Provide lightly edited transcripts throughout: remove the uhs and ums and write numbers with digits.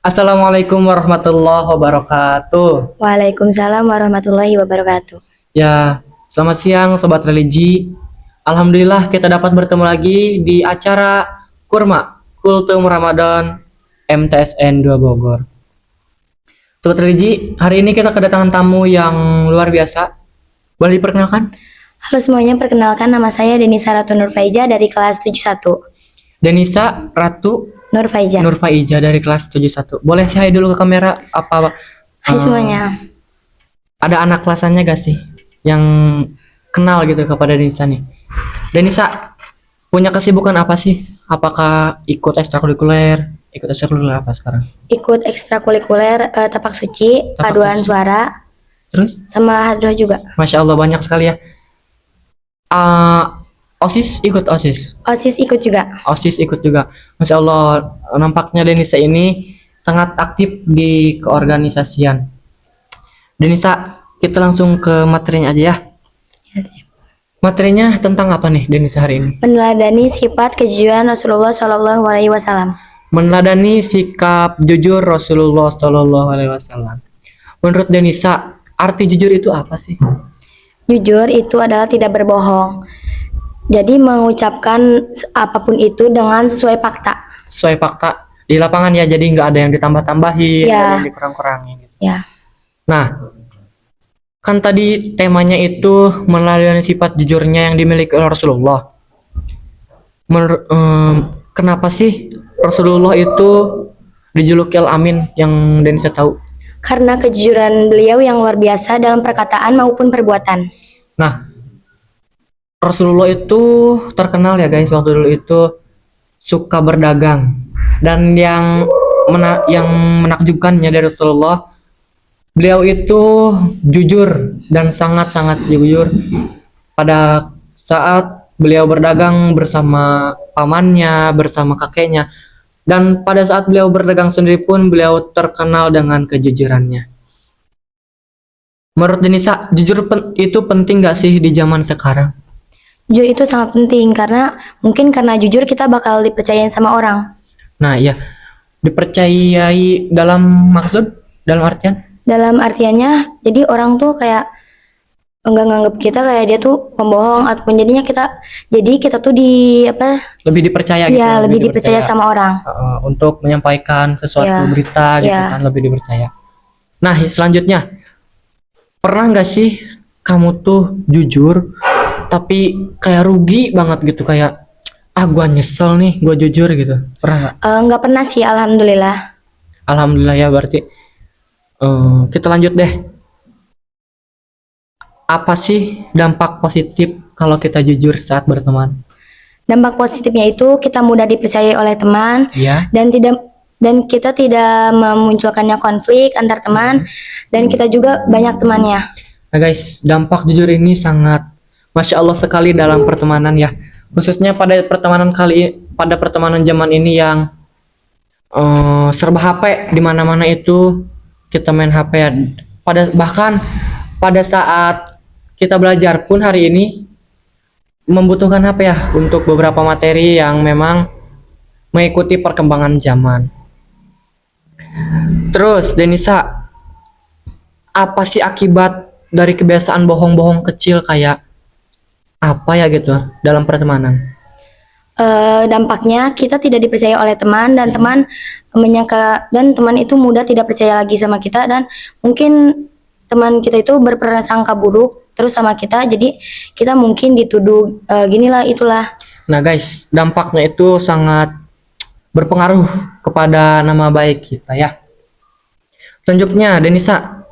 Assalamualaikum warahmatullahi wabarakatuh. Waalaikumsalam warahmatullahi wabarakatuh. Ya, selamat siang Sobat Religi. Alhamdulillah kita dapat bertemu lagi di acara Kurma Kultum Ramadan MTSN 2 Bogor. Sobat Religi, hari ini kita kedatangan tamu yang luar biasa. Boleh diperkenalkan? Halo semuanya, perkenalkan nama saya Denisa Ratu Nurfaiza dari kelas 71. Denisa Ratu Nurfaiza. Nurfaiza dari kelas 71. Boleh saya dulu ke kamera apa Hai semuanya. ada anak kelasannya gak sih yang kenal gitu kepada Denisa nih? Denisa punya kesibukan apa sih? Apakah ikut ekstrakurikuler? Ikut ekstrakurikuler apa sekarang? Ikut ekstrakurikuler tapak suci, Tapak paduan suci. suara, Terus? sama hadroh juga. Masya Allah banyak sekali ya. OSIS ikut OSIS. OSIS ikut juga. OSIS ikut juga. Masya Allah nampaknya Denisa ini sangat aktif di keorganisasian. Denisa, kita langsung ke materinya aja ya. Ya, siap. Materinya tentang apa nih Denisa hari ini? Meneladani sifat kejujuran Rasulullah Shallallahu Alaihi Wasallam. Meneladani sikap jujur Rasulullah Shallallahu Alaihi Wasallam. Menurut Denisa, arti jujur itu apa sih? Jujur itu adalah tidak berbohong. Jadi mengucapkan apapun itu dengan sesuai fakta. Sesuai fakta di lapangan ya, jadi nggak ada yang ditambah-tambahin, nggak ada Ya. yang dikurang-kurangin gitu. Ya. Nah, kan tadi temanya itu meneladani sifat jujurnya yang dimiliki oleh Rasulullah. Kenapa sih Rasulullah itu dijuluki Al-Amin yang Denisa tahu? Karena kejujuran beliau yang luar biasa dalam perkataan maupun perbuatan. Nah, Rasulullah itu terkenal ya guys, waktu dulu itu suka berdagang. Dan yang menakjubkannya dari Rasulullah, beliau itu jujur dan sangat-sangat jujur pada saat beliau berdagang bersama pamannya, bersama kakeknya. Dan pada saat beliau berdagang sendiri pun beliau terkenal dengan kejujurannya. Menurut Denisa, jujur itu penting gak sih di zaman sekarang? Jujur itu sangat penting karena mungkin karena jujur kita bakal dipercayain sama orang. Nah, ya, dipercayai dalam dalam artian? Dalam artiannya, jadi orang tuh kayak enggak nganggap kita kayak dia tuh pembohong ataupun jadinya kita tuh Lebih dipercaya gitu. ya lebih dipercaya sama orang. Untuk menyampaikan sesuatu Ya, berita gitu ya. kan, lebih dipercaya. Nah, selanjutnya, pernah nggak sih kamu tuh jujur tapi kayak rugi banget gitu, kayak gua nyesel nih gua jujur gitu, pernah nggak? Nggak pernah sih, alhamdulillah. Alhamdulillah ya, berarti kita lanjut deh. Apa sih dampak positif kalau kita jujur saat berteman? Dampak positifnya itu kita mudah dipercayai oleh teman Ya. dan kita tidak memunculkannya konflik antar teman dan kita juga banyak temannya. Nah guys, dampak jujur ini sangat Masya Allah sekali dalam pertemanan ya. Khususnya pada pertemanan zaman ini yang serba HP, di mana-mana itu kita main HP ya. Bahkan pada saat kita belajar pun hari ini membutuhkan HP ya untuk beberapa materi yang memang mengikuti perkembangan zaman. Terus Denisa, apa sih akibat dari kebiasaan bohong-bohong kecil kayak apa ya gitu dalam pertemanan? Dampaknya kita tidak dipercaya oleh teman dan teman menyangka dan teman itu mudah tidak percaya lagi sama kita dan mungkin teman kita itu berprasangka buruk terus sama kita, jadi kita mungkin dituduh ginilah itulah. Nah guys, dampaknya itu sangat berpengaruh kepada nama baik kita ya. Selanjutnya Denisa,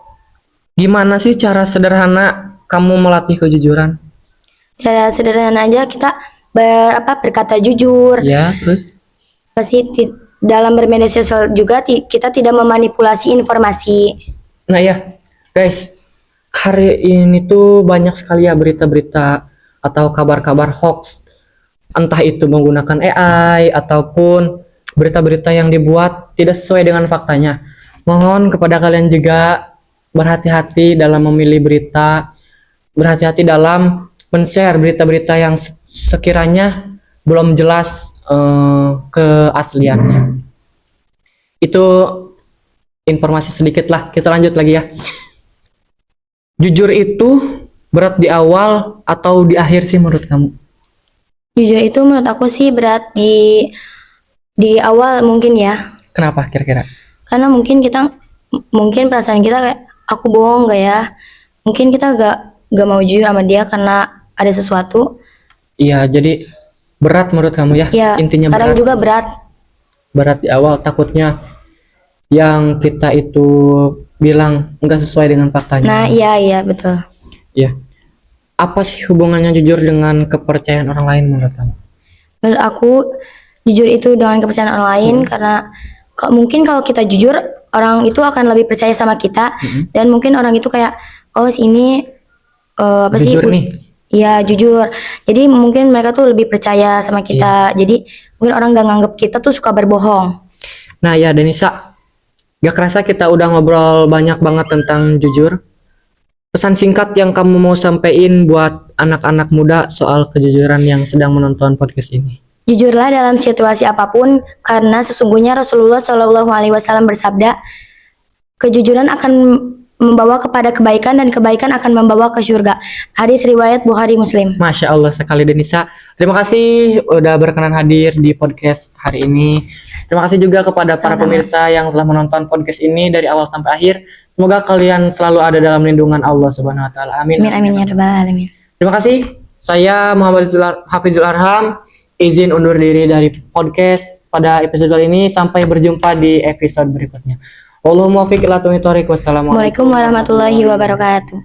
gimana sih cara sederhana kamu melatih kejujuran? Cara sederhana aja kita berkata jujur. Ya, terus? Pasti dalam bermedia sosial juga kita tidak memanipulasi informasi. Nah ya, guys, hari ini tuh banyak sekali ya berita-berita atau kabar-kabar hoax, entah itu menggunakan AI ataupun berita-berita yang dibuat tidak sesuai dengan faktanya. Mohon kepada kalian juga berhati-hati dalam memilih berita, berhati-hati dalam men-share berita-berita yang sekiranya belum jelas keasliannya. Itu informasi sedikit lah. Kita lanjut lagi ya. Jujur itu berat di awal atau di akhir sih menurut kamu? Jujur itu menurut aku sih berat di awal mungkin ya. Kenapa kira-kira? Karena mungkin perasaan kita kayak aku bohong gak ya? Mungkin kita gak mau jujur sama dia karena ada sesuatu. Iya, jadi berat menurut kamu ya? Ya, Intinya kadang berat. juga berat. Berat di awal, takutnya yang kita itu bilang nggak sesuai dengan faktanya. Nah, iya betul. Ya. Apa sih hubungannya jujur dengan kepercayaan orang lain menurut kamu? Menurut aku jujur itu dengan kepercayaan orang lain karena mungkin kalau kita jujur orang itu akan lebih percaya sama kita dan mungkin orang itu kayak oh sini apa sih? Jujur nih. Iya jujur. Jadi mungkin mereka tuh lebih percaya sama kita. Jadi mungkin orang gak nganggep kita tuh suka berbohong. Nah ya Denisa, gak kerasa kita udah ngobrol banyak banget tentang jujur. Pesan singkat yang kamu mau sampaikan buat anak-anak muda soal kejujuran yang sedang menonton podcast ini. Jujurlah dalam situasi apapun karena sesungguhnya Rasulullah Shallallahu Alaihi Wasallam bersabda, kejujuran akan membawa kepada kebaikan dan kebaikan akan membawa ke surga. Hadis riwayat Bukhari Muslim. Masya Allah sekali Denisa. Terima kasih udah berkenan hadir di podcast hari ini. Terima kasih juga kepada para Sama-sama. pemirsa yang telah menonton podcast ini dari awal sampai akhir. Semoga kalian selalu ada dalam lindungan Allah Subhanahu wa taala. Amin. Amin amin ya rabbal alamin. Terima kasih. Saya Muhammad Hafizul Arham. Izin undur diri dari podcast pada episode kali ini. Sampai berjumpa di episode berikutnya. Wassalamualaikum warahmatullahi wabarakatuh. Waalaikumsalam warahmatullahi wabarakatuh.